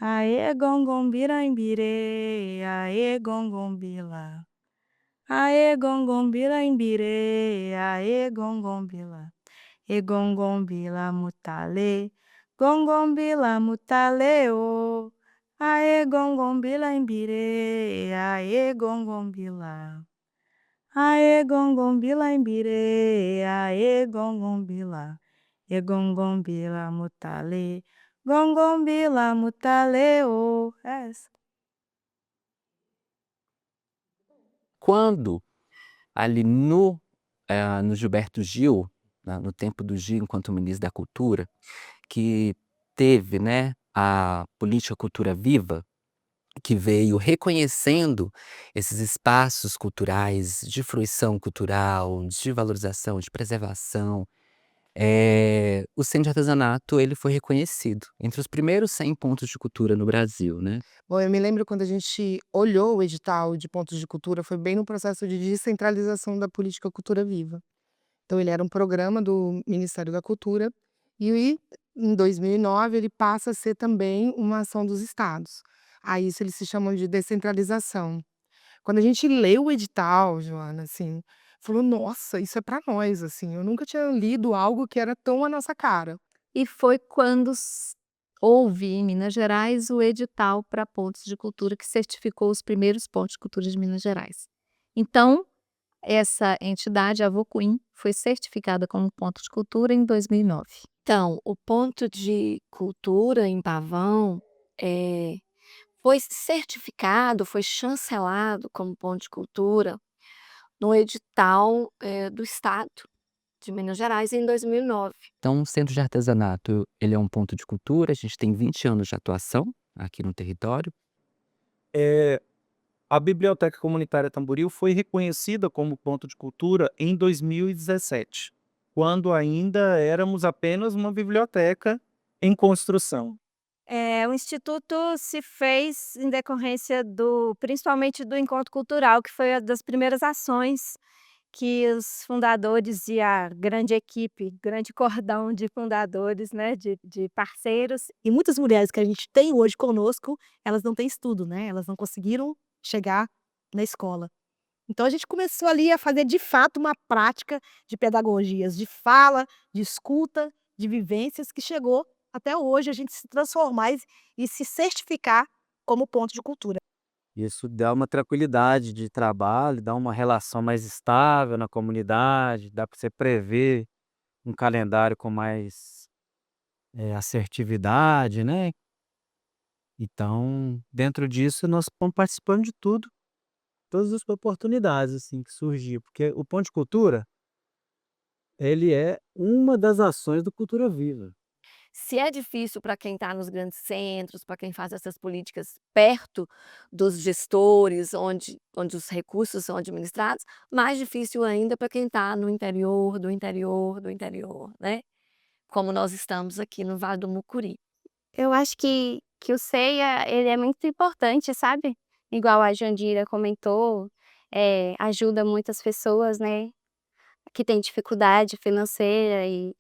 Aê, gongombiraimbirê, aê, gongombila. Aê, gongombiraimbirê, aê, gongombila. E gongombila mutale, gongombila mutaleo. Aê, gongombila imbirê, aê, gongombila. Aê, gongombila imbirê, aê, gongombila. E gongombila mutale, gongombila mutaleo. É essa. Quando ali no Gilberto Gil, no tempo do Gil enquanto ministro da Cultura, que teve, né, a política Cultura Viva, que veio reconhecendo esses espaços culturais de fruição cultural, de valorização, de preservação, o Centro de Artesanato ele foi reconhecido entre os primeiros 100 pontos de cultura no Brasil, né. Bom, eu me lembro quando a gente olhou o edital de pontos de cultura, foi bem no processo de descentralização da política Cultura Viva. Então ele era um programa do Ministério da Cultura e em 2009 ele passa a ser também uma ação dos estados. A isso eles se chamam de descentralização. Quando a gente leu o edital, Joana, assim, falou: "Nossa, isso é para nós", assim, eu nunca tinha lido algo que era tão a nossa cara. E foi quando houve em Minas Gerais o edital para pontos de cultura que certificou os primeiros pontos de cultura de Minas Gerais. Então, essa entidade, a Vocuim, foi certificada como ponto de cultura em 2009. Então, o ponto de cultura em Pavão, foi certificado, foi chancelado como ponto de cultura no edital, do estado de Minas Gerais em 2009. Então o Centro de Artesanato, ele é um ponto de cultura, a gente tem 20 anos de atuação aqui no território. A Biblioteca Comunitária Tamboril foi reconhecida como ponto de cultura em 2017, quando ainda éramos apenas uma biblioteca em construção. O instituto se fez em decorrência principalmente do encontro cultural, que foi a das primeiras ações que os fundadores e a grande equipe, grande cordão de fundadores, né, de parceiros. E muitas mulheres que a gente tem hoje conosco, elas não têm estudo, né, elas não conseguiram chegar na escola. Então a gente começou ali a fazer de fato uma prática de pedagogias de fala, de escuta, de vivências que chegou até hoje a gente se transformar e se certificar como ponto de cultura. Isso dá uma tranquilidade de trabalho, dá uma relação mais estável na comunidade, dá para você prever um calendário com mais, assertividade, né. Então, dentro disso, nós fomos participando de tudo, todas as oportunidades, assim, que surgiu, porque o Ponto de Cultura, ele é uma das ações do Cultura Viva. Se é difícil para quem está nos grandes centros, para quem faz essas políticas perto dos gestores, onde os recursos são administrados, mais difícil ainda para quem está no interior, do interior, do interior, né, como nós estamos aqui no Vale do Mucuri. Eu acho que o CEIA, ele é muito importante, sabe. Igual a Jandira comentou, ajuda muitas pessoas, né, que têm dificuldade financeira e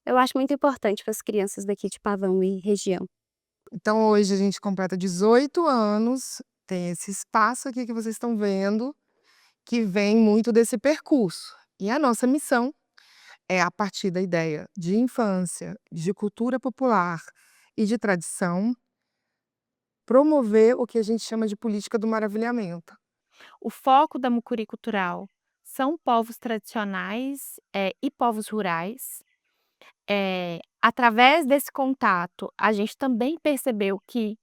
eu acho muito importante para as crianças daqui de Pavão e região. Então hoje a gente completa 18 anos, tem esse espaço aqui que vocês estão vendo, que vem muito desse percurso. E a nossa missão é, a partir da ideia de infância, de cultura popular e de tradição, promover o que a gente chama de política do maravilhamento. O foco da Mucuri Cultural são povos tradicionais, e povos rurais. Através desse contato, a gente também percebeu que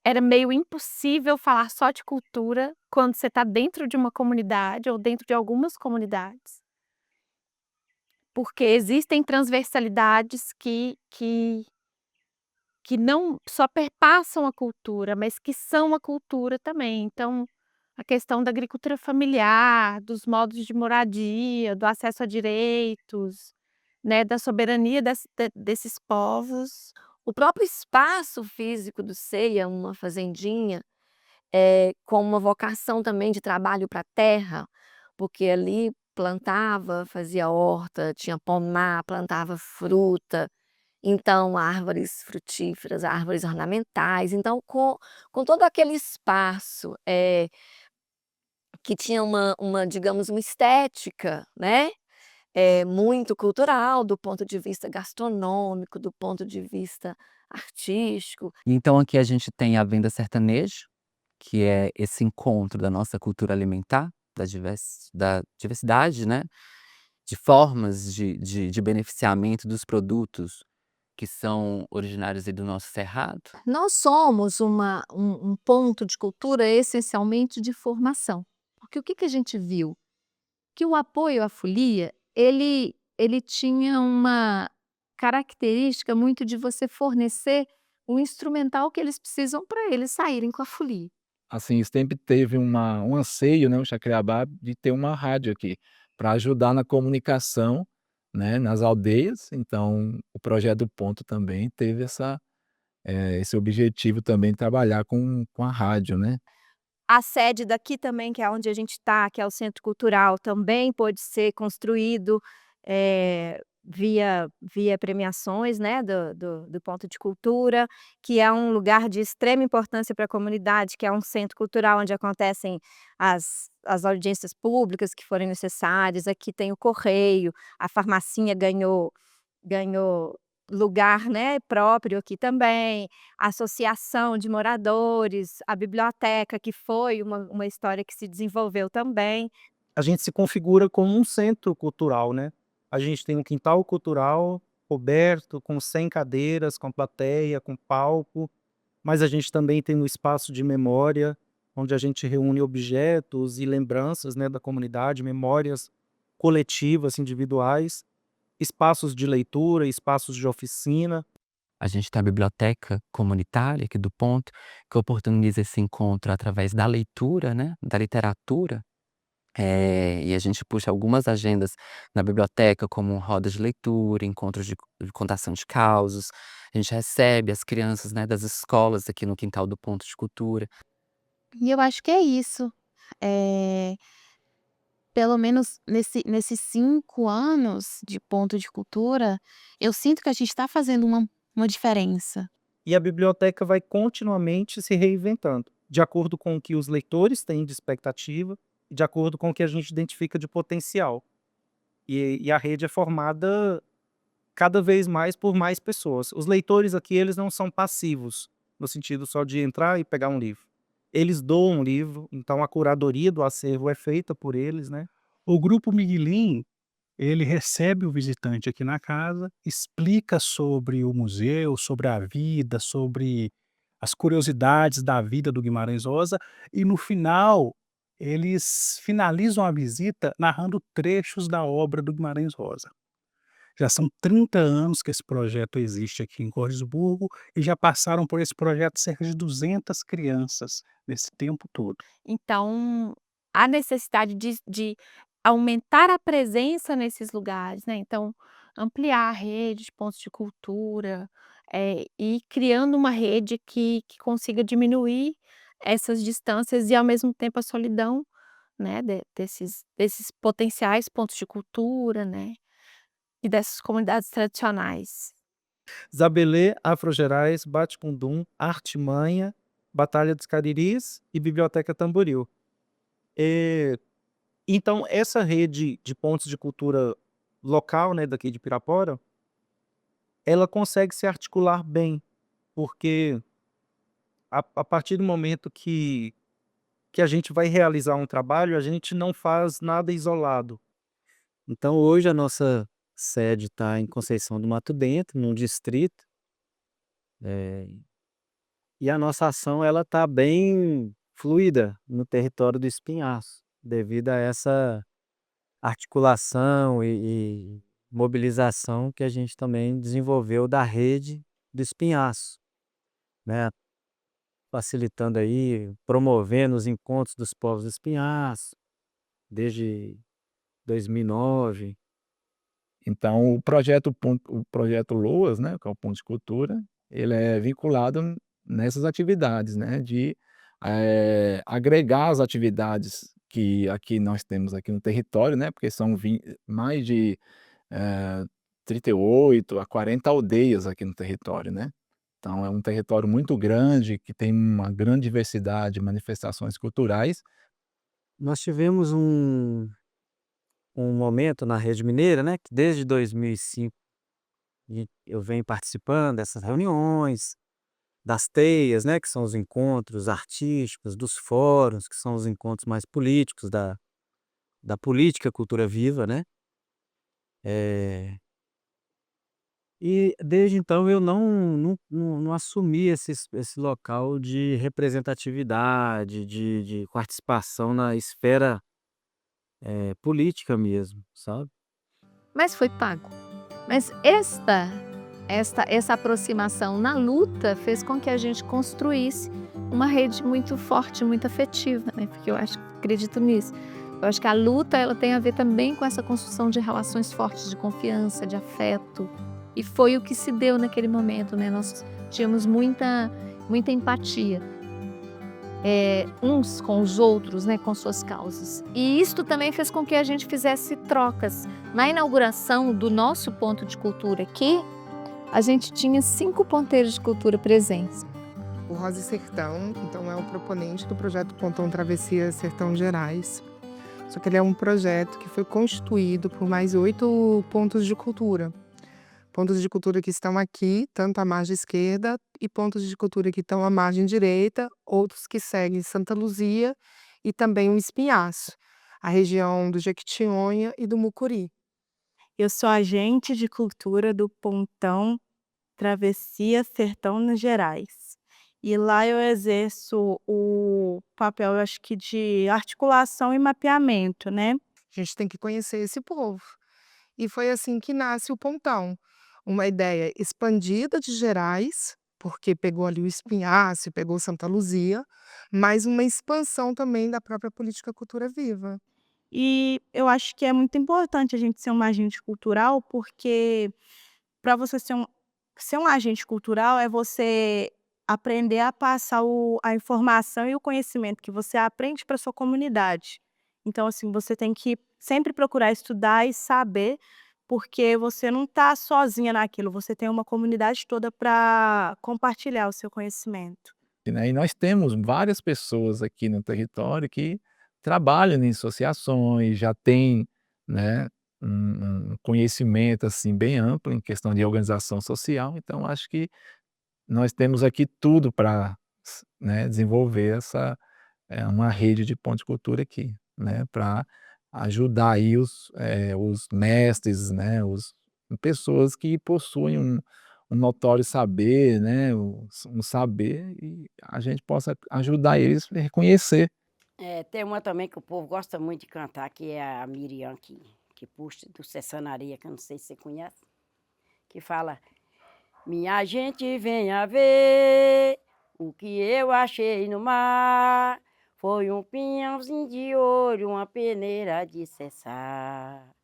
era meio impossível falar só de cultura quando você está dentro de uma comunidade ou dentro de algumas comunidades. Porque existem transversalidades que não só perpassam a cultura, mas que são a cultura também. Então, a questão da agricultura familiar, dos modos de moradia, do acesso a direitos, né, da soberania desses povos. O próprio espaço físico do CEIA, uma fazendinha, com uma vocação também de trabalho para a terra, porque ali plantava, fazia horta, tinha pomar, plantava fruta, então árvores frutíferas, árvores ornamentais. Então com todo aquele espaço, que tinha digamos, uma estética, né, muito cultural, do ponto de vista gastronômico, do ponto de vista artístico. Então aqui a gente tem a venda sertanejo, que é esse encontro da nossa cultura alimentar, da diversidade, né, de formas de beneficiamento dos produtos que são originários aí do nosso cerrado. Nós somos um ponto de cultura essencialmente de formação, porque o que que a gente viu? Que o apoio à folia, ele tinha uma característica muito de você fornecer o instrumental que eles precisam para eles saírem com a folia. Assim, sempre teve um anseio, né, o Jacareabá, de ter uma rádio aqui, para ajudar na comunicação, né, nas aldeias. Então, o projeto do Ponto também teve esse objetivo também de trabalhar com a rádio, né. A sede daqui também, que é onde a gente está, que é o Centro Cultural, também pôde ser construído, via premiações, né, do Ponto de Cultura, que é um lugar de extrema importância para a comunidade, que é um centro cultural onde acontecem as audiências públicas que forem necessárias. Aqui tem o correio, a farmacinha ganhou lugar, né, próprio aqui também, a associação de moradores, a biblioteca, que foi uma história que se desenvolveu também. A gente se configura como um centro cultural, né. A gente tem um quintal cultural coberto com 100 cadeiras, com plateia, com palco, mas a gente também tem um espaço de memória, onde a gente reúne objetos e lembranças, né, da comunidade, memórias coletivas, individuais, espaços de leitura, espaços de oficina. A gente tem a biblioteca comunitária aqui do Ponto, que oportuniza esse encontro através da leitura, né, da literatura. E a gente puxa algumas agendas na biblioteca, como rodas de leitura, encontros de contação de causos. A gente recebe as crianças, né, das escolas aqui no quintal do Ponto de Cultura. E eu acho que é isso. Eh, Pelo menos nesses 5 anos de ponto de cultura, eu sinto que a gente está fazendo uma diferença. E a biblioteca vai continuamente se reinventando, de acordo com o que os leitores têm de expectativa, e de acordo com o que a gente identifica de potencial. E a rede é formada cada vez mais por mais pessoas. Os leitores aqui, eles não são passivos, no sentido só de entrar e pegar um livro. Eles doam um livro, então a curadoria do acervo é feita por eles, né? O grupo Miguelin, ele recebe o visitante aqui na casa, explica sobre o museu, sobre a vida, sobre as curiosidades da vida do Guimarães Rosa, e no final eles finalizam a visita narrando trechos da obra do Guimarães Rosa. Já são 30 anos que esse projeto existe aqui em Cordisburgo e já passaram por esse projeto cerca de 200 crianças nesse tempo todo. Então, há necessidade de aumentar a presença nesses lugares, né, então ampliar a rede de pontos de cultura, e criando uma rede que consiga diminuir essas distâncias e ao mesmo tempo a solidão, né, desses potenciais pontos de cultura, né, e dessas comunidades tradicionais. Zabelê, Afrogerais, Bate-Cundum, Artimanha, Batalha dos Cariris e Biblioteca Tamboril. Então, essa rede de pontos de cultura local, né, daqui de Pirapora, ela consegue se articular bem, porque a partir do momento que a gente vai realizar um trabalho, a gente não faz nada isolado. Então hoje a nossa sede está em Conceição do Mato Dentro, num distrito, eh, e a nossa ação ela está bem fluida no território do Espinhaço, devido a essa articulação e mobilização que a gente também desenvolveu da rede do Espinhaço, né, facilitando aí, promovendo os encontros dos povos do Espinhaço, desde 2009. Então o projeto LOAS, né, que é o Ponto de Cultura, ele é vinculado nessas atividades, né, de, agregar as atividades que aqui nós temos aqui no território, né, porque são mais de, 38 a 40 aldeias aqui no território, né. Então é um território muito grande, que tem uma grande diversidade de manifestações culturais. Nós tivemos um momento na Rede Mineira, né, que desde 2005 eu venho participando dessas reuniões, das teias, né, que são os encontros artísticos, dos fóruns, que são os encontros mais políticos da política cultura viva, né. Eh, e desde então eu não assumi esse local de representatividade, de participação na esfera, política mesmo, sabe. Mas foi pago. Mas essa aproximação na luta fez com que a gente construísse uma rede muito forte, muito afetiva, né, porque eu acredito nisso. Eu acho que a luta, ela tem a ver também com essa construção de relações fortes de confiança, de afeto, e foi o que se deu naquele momento, né, nós tínhamos muita empatia, uns com os outros, né, com suas causas. E isto também fez com que a gente fizesse trocas. Na inauguração do nosso ponto de cultura aqui, a gente tinha 5 ponteiros de cultura presentes. O Rosa e Sertão, então, é o proponente do projeto Pontão Travessia Sertão Gerais. Só que ele é um projeto que foi constituído por mais 8 pontos de cultura. Pontos de cultura que estão aqui, tanto à margem esquerda, e pontos de cultura que estão à margem direita, outros que seguem Santa Luzia e também o Espinhaço, a região do Jequitinhonha e do Mucuri. Eu sou agente de cultura do Pontão Travessia Sertão nas Gerais. E lá eu exerço o papel, eu acho que de articulação e mapeamento, né. A gente tem que conhecer esse povo. E foi assim que nasce o Pontão, uma ideia expandida de Gerais, porque pegou ali o Espinhaço, pegou Santa Luzia, mas uma expansão também da própria política cultura viva. E eu acho que é muito importante a gente ser um agente cultural, porque para você ser um agente cultural é você aprender a passar a informação e o conhecimento que você aprende para sua comunidade. Então, assim, você tem que sempre procurar estudar e saber, porque você não está sozinha naquilo, você tem uma comunidade toda para compartilhar o seu conhecimento. Né, e nós temos várias pessoas aqui no território que trabalham em associações, já têm, né, um conhecimento, assim, bem amplo em questão de organização social, então acho que nós temos aqui tudo para, né, desenvolver uma rede de ponte de cultura aqui, né, para ajudar aí os mestres, né, pessoas que possuem um notório saber, né, um saber, e a gente possa ajudar eles a reconhecer. Tem uma também que o povo gosta muito de cantar, que é a Miriam, que puxa do Cessanaria, que eu não sei se você conhece, que fala: minha gente venha ver o que eu achei no mar. Foi um pinhãozinho de ouro, uma peneira de cessar.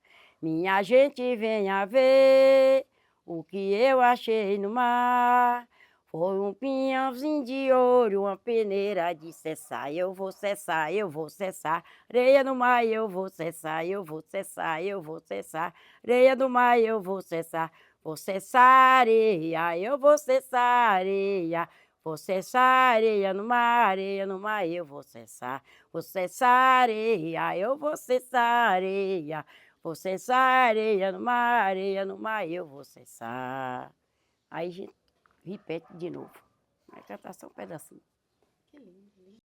Minha gente venha ver o que eu achei no mar. Foi um pinhãozinho de ouro, uma peneira de cessar. Eu vou cessar, eu vou cessar. Areia no mar, eu vou cessar, eu vou cessar, eu vou cessar. Areia do mar, eu vou cessar. Vou cessar areia, eu vou cessar areia. Vou cessar areia no mar, eu vou cessar. Vou cessar areia, eu vou cessar areia. Vou cessar areia no mar, eu vou cessar. Aí a gente repete de novo. Vai cantar só um pedacinho. Que lindo.